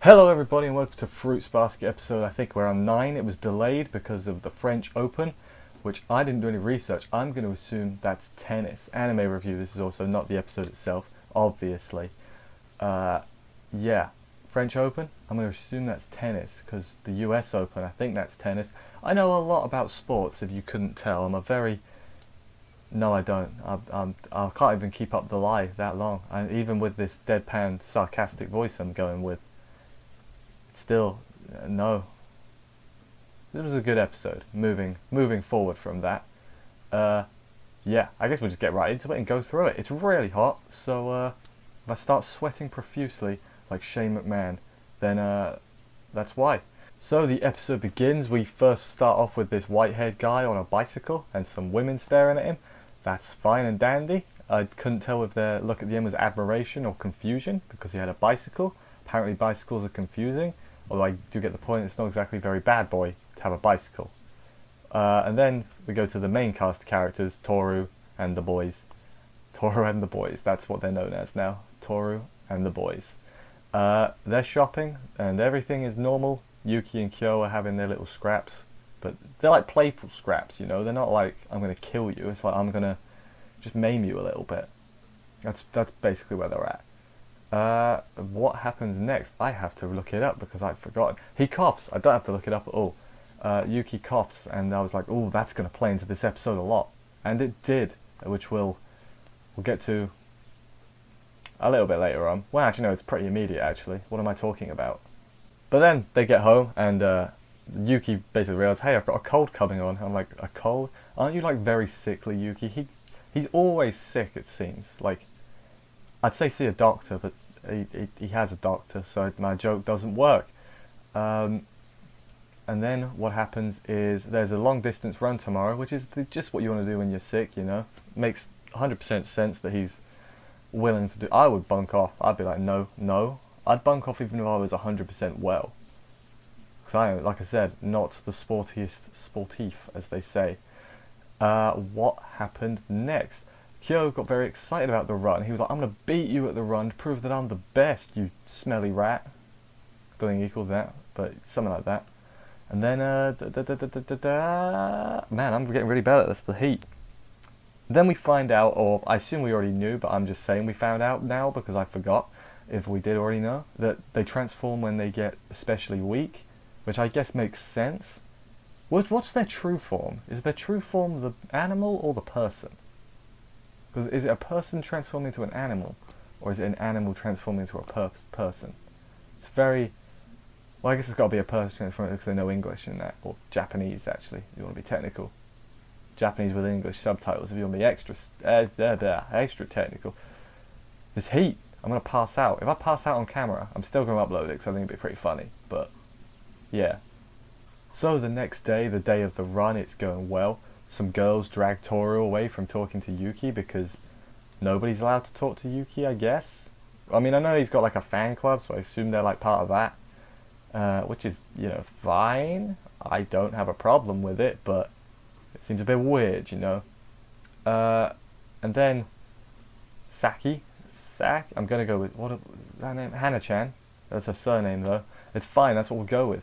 Hello everybody and welcome to Fruits Basket episode, I think we're on 9. It was delayed because of the French Open, which I didn't do any research. I'm going to assume that's tennis. Anime review, this is also not the episode itself, obviously. Yeah, French Open, I'm going to assume that's tennis, because the US Open, I think that's tennis. I know a lot about sports, if you couldn't tell. I'm a very... No, I don't. I can't even keep up the lie that long. Even with this deadpan, sarcastic voice I'm going with. Still, no. This was a good episode. Moving forward from that. Yeah, I guess we'll just get right into it and go through it. It's really hot, so if I start sweating profusely like Shane McMahon, then that's why. So the episode begins. We first start off with this white-haired guy on a bicycle and some women staring at him. That's fine and dandy. I couldn't tell if their look at the end was admiration or confusion because he had a bicycle. Apparently bicycles are confusing, although I do get the point, it's not exactly very bad boy to have a bicycle. And then we go to the main cast characters, Toru and the boys. Toru and the boys, that's what they're known as now. Toru and the boys. They're shopping and everything is normal. Yuki and Kyo are having their little scraps, but they're like playful scraps, you know? They're not like, I'm going to kill you, it's like, I'm going to just maim you a little bit. That's basically where they're at. What happens next? I have to look it up because I've forgotten. He coughs. I don't have to look it up at all. Yuki coughs, and I was like, "Oh, that's going to play into this episode a lot," and it did, which we'll get to a little bit later on. Well, actually, no, it's pretty immediate. Actually, what am I talking about? But then they get home, and Yuki basically realizes, "Hey, I've got a cold coming on." I'm like, "A cold? Aren't you like very sickly, Yuki?" He's always sick. It seems like. I'd say see a doctor, but he has a doctor, so my joke doesn't work. And then what happens is there's a long distance run tomorrow, which is just what you want to do when you're sick, you know. Makes 100% sense that he's willing to do. I would bunk off. I'd be like, no. I'd bunk off even if I was 100% well. Because I am, like I said, not the sportif, as they say. What happened next? Kyo got very excited about the run. He was like, I'm going to beat you at the run to prove that I'm the best, you smelly rat. Don't think he called that, but something like that. And then, man, I'm getting really bad at this, the heat. Then we find out, or I assume we already knew, but I'm just saying we found out now because I forgot, if we did already know, that they transform when they get especially weak, which I guess makes sense. What's their true form? Is their true form the animal or the person? Because is it a person transforming into an animal, or is it an animal transforming into a person? It's very... Well, I guess it's got to be a person transforming because they know English in that, or Japanese actually, if you want to be technical. Japanese with English subtitles if you want to be extra technical. This heat, I'm going to pass out. If I pass out on camera, I'm still going to upload it because I think it'd be pretty funny, but yeah. So the next day, the day of the run, it's going well. Some girls drag Toru away from talking to Yuki because nobody's allowed to talk to Yuki, I guess. I mean, I know he's got like a fan club, so I assume they're like part of that. Which is, you know, fine. I don't have a problem with it, but it seems a bit weird, you know. And then I'm gonna go with, what is that name? Hana-chan. That's her surname though. It's fine, that's what we'll go with.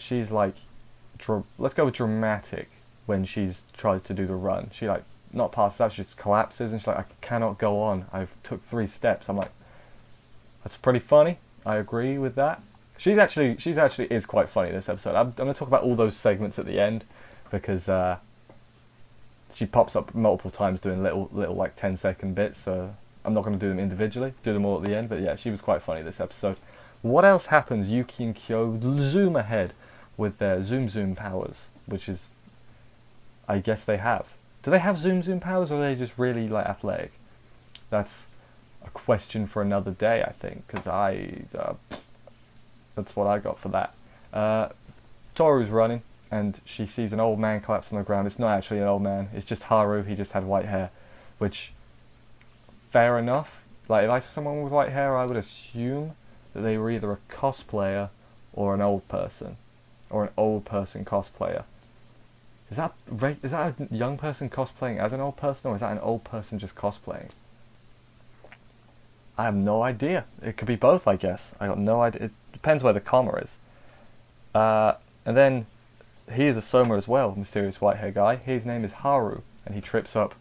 She's like, let's go with dramatic. When she tries to do the run, she like not passes out, she just collapses and she's like, I cannot go on, I've took 3 steps. I'm like, that's pretty funny, I agree with that. She's actually is quite funny this episode. I'm going to talk about all those segments at the end because she pops up multiple times doing little like 10-second bits, so I'm not going to do them individually, do them all at the end, but yeah, she was quite funny this episode. What else happens? Yuki and Kyo zoom ahead with their zoom powers, which is, I guess they have. Do they have zoom powers, or are they just really like athletic? That's a question for another day, I think, because that's what I got for that. Toru's running, and she sees an old man collapse on the ground. It's not actually an old man, it's just Haru, he just had white hair, which, fair enough. Like, if I saw someone with white hair, I would assume that they were either a cosplayer or an old person, or an old person cosplayer. Is that a young person cosplaying as an old person, or is that an old person just cosplaying? I have no idea. It could be both, I guess. I got no idea. It depends where the comma is. And then he is a Soma as well, mysterious white hair guy. His name is Haru, and he trips up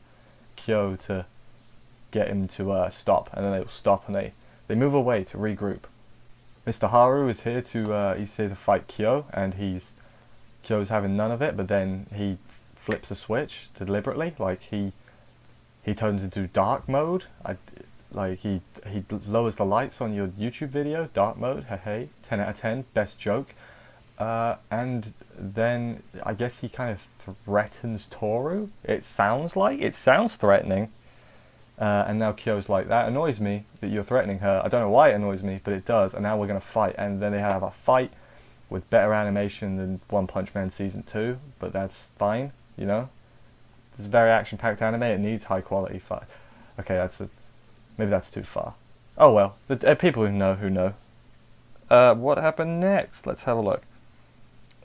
Kyo to get him to stop, and then they will stop and they move away to regroup. Mr. Haru is here to he's here to fight Kyo, and Kyo's having none of it, but then he flips a switch deliberately, like he turns into dark mode. He lowers the lights on your YouTube video, dark mode, hey, 10 out of 10, best joke. And then I guess he kind of threatens Toru. It sounds threatening. And now Kyo's like, that annoys me that you're threatening her. I don't know why it annoys me, but it does. And now we're going to fight. And then they have a fight with better animation than One Punch Man Season 2, but that's fine, you know? It's a very action-packed anime. It needs high-quality fight. Okay, maybe that's too far. Oh well, the people who know. What happened next? Let's have a look.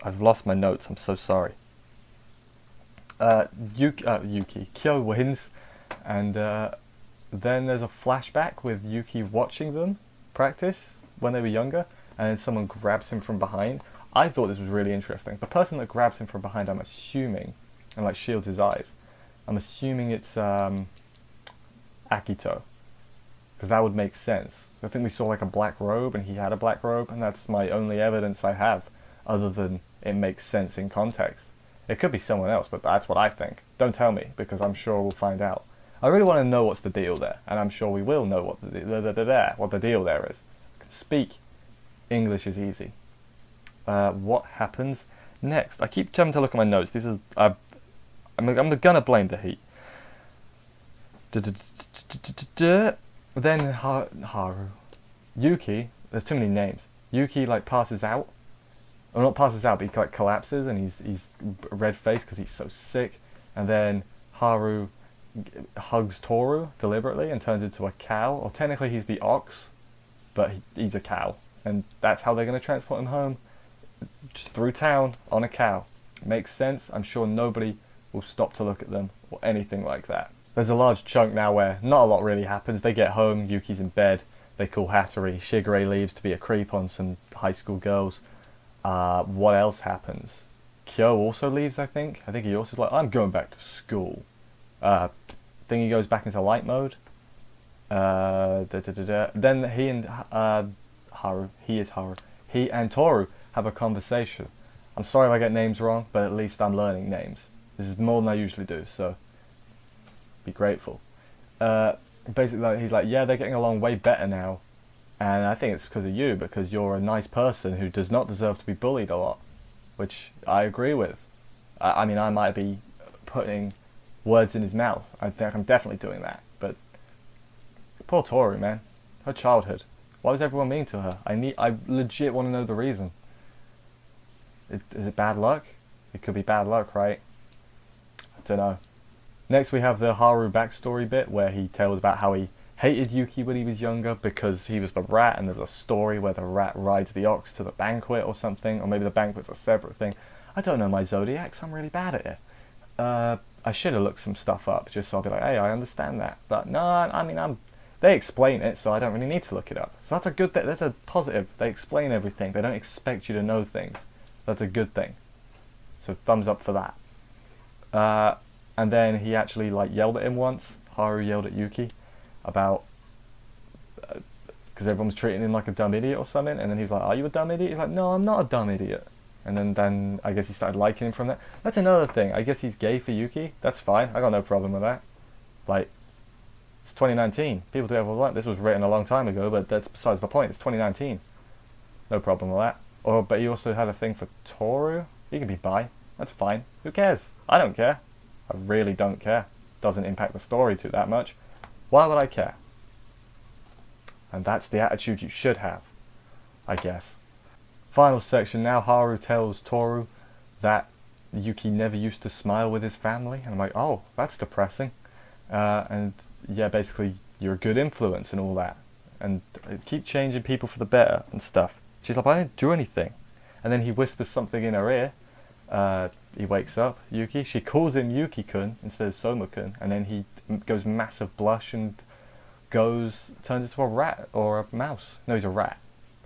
I've lost my notes, I'm so sorry. Yuki. Kyo wins, and then there's a flashback with Yuki watching them practice when they were younger, and then someone grabs him from behind. I thought this was really interesting. The person that grabs him from behind, I'm assuming, and like shields his eyes, I'm assuming it's Akito. Because that would make sense. I think we saw like a black robe, and he had a black robe, and that's my only evidence I have, other than it makes sense in context. It could be someone else, but that's what I think. Don't tell me, because I'm sure we'll find out. I really want to know what's the deal there, and I'm sure we will know what the deal there is. I can speak English is easy. What happens next? I keep having to look at my notes. This is I'm gonna blame the heat. Then Haru, Yuki. There's too many names. Yuki like passes out. Or not passes out, but he like collapses, and he's red faced because he's so sick. And then Haru hugs Toru deliberately and turns into a cow. Or technically he's the ox, but he's a cow, and that's how they're going to transport him home, just through town on a cow. Makes sense. I'm sure nobody will stop to look at them or anything like that. There's a large chunk now where not a lot really happens. They get home, Yuki's in bed, they call Hattori, Shigure leaves to be a creep on some high school girls. What else happens? Kyo also leaves, I think. I think he also like, I'm going back to school. Think he goes back into light mode. Then he and Haru, he and Toru have a conversation. I'm sorry if I get names wrong, but at least I'm learning names. This is more than I usually do, so be grateful. Basically, he's like, yeah, they're getting along way better now. And I think it's because of you, because you're a nice person who does not deserve to be bullied a lot, which I agree with. I mean, I might be putting words in his mouth. I think I'm definitely doing that. But poor Toru, man. Her childhood. Why was everyone mean to her? I legit want to know the reason. Is it bad luck? It could be bad luck, right? I don't know. Next we have the Haru backstory bit where he tells about how he hated Yuki when he was younger because he was the rat, and there's a story where the rat rides the ox to the banquet or something, or maybe the banquet's a separate thing. I don't know my zodiacs, I'm really bad at it. I should have looked some stuff up just so I'll be like, hey, I understand that. But no, I mean, they explain it, so I don't really need to look it up. So that's a good thing, that's a positive. They explain everything, they don't expect you to know things. That's a good thing. So thumbs up for that. And then he actually like yelled at him once. Haru yelled at Yuki about because everyone was treating him like a dumb idiot or something, and then he was like, are you a dumb idiot? He's like, no, I'm not a dumb idiot. And then I guess he started liking him from that. That's another thing. I guess he's gay for Yuki. That's fine. I got no problem with that. Like, it's 2019. People do whatever they want. This was written a long time ago, but that's besides the point. It's 2019. No problem with that. But he also had a thing for Toru. He can be bi. That's fine. Who cares? I don't care. I really don't care. Doesn't impact the story too that much. Why would I care? And that's the attitude you should have, I guess. Final section now. Haru tells Toru that Yuki never used to smile with his family. And I'm like, oh, that's depressing. And yeah, basically, you're a good influence and all that. And keep changing people for the better and stuff. She's like, I didn't do anything. And then he whispers something in her ear. He wakes up, Yuki. She calls him Yuki-kun instead of Soma-kun. And then he goes massive blush and turns into a rat or a mouse. No, he's a rat.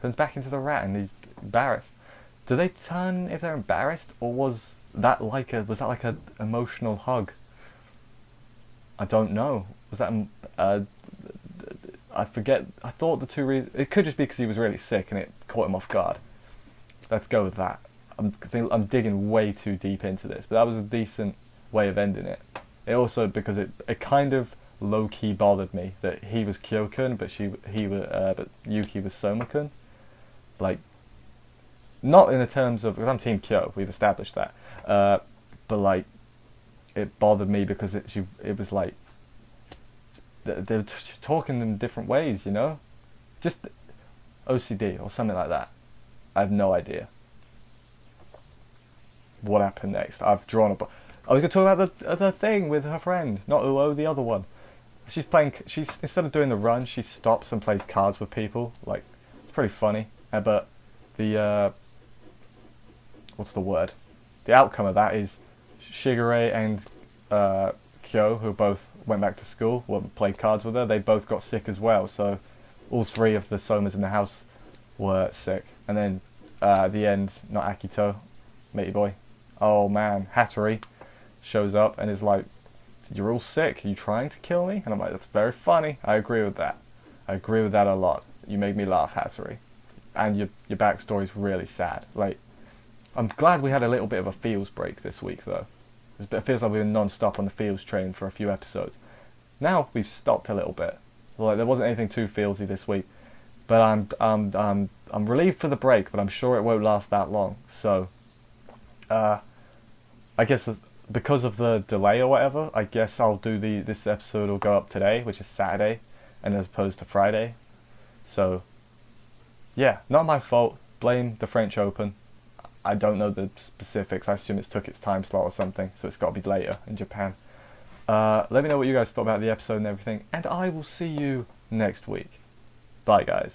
Turns back into the rat and he's embarrassed. Do they turn if they're embarrassed, or was that like a emotional hug? I don't know. Was that I forget. I thought the two reasons. It could just be because he was really sick and it caught him off guard. Let's go with that. I'm digging way too deep into this, but that was a decent way of ending it. It also, because it kind of low key bothered me that he was Kyo-kun, but but Yuki was Soma-kun. Like, not in the terms of, because I'm Team Kyo, we've established that. But like, it bothered me because it was like they were talking in different ways, you know, just OCD or something like that. I have no idea what happened next. I've drawn up. I was going to talk about the thing with her friend, not Uo, the other one. She's instead of doing the run, she stops and plays cards with people. Like, it's pretty funny. But the what's the word? The outcome of that is Shigure and Kyo, who both went back to school, played cards with her. They both got sick as well. So all three of the Somas in the house were sick. And then at the end, not Akito, matey boy. Oh man, Hattori shows up and is like, "You're all sick. Are you trying to kill me?" And I'm like, "That's very funny. I agree with that. I agree with that a lot. You made me laugh, Hattori. And your backstory's really sad." Like, I'm glad we had a little bit of a feels break this week, though. It feels like we've been non-stop on the feels train for a few episodes. Now we've stopped a little bit. Like, there wasn't anything too feelsy this week, but I'm relieved for the break, but I'm sure it won't last that long. So, I guess because of the delay or whatever, I guess I'll do this episode will go up today, which is Saturday, and as opposed to Friday. So, yeah, not my fault. Blame the French Open. I don't know the specifics. I assume it's took its time slot or something, so it's got to be later in Japan. Let me know what you guys thought about the episode and everything, and I will see you next week. Bye, guys.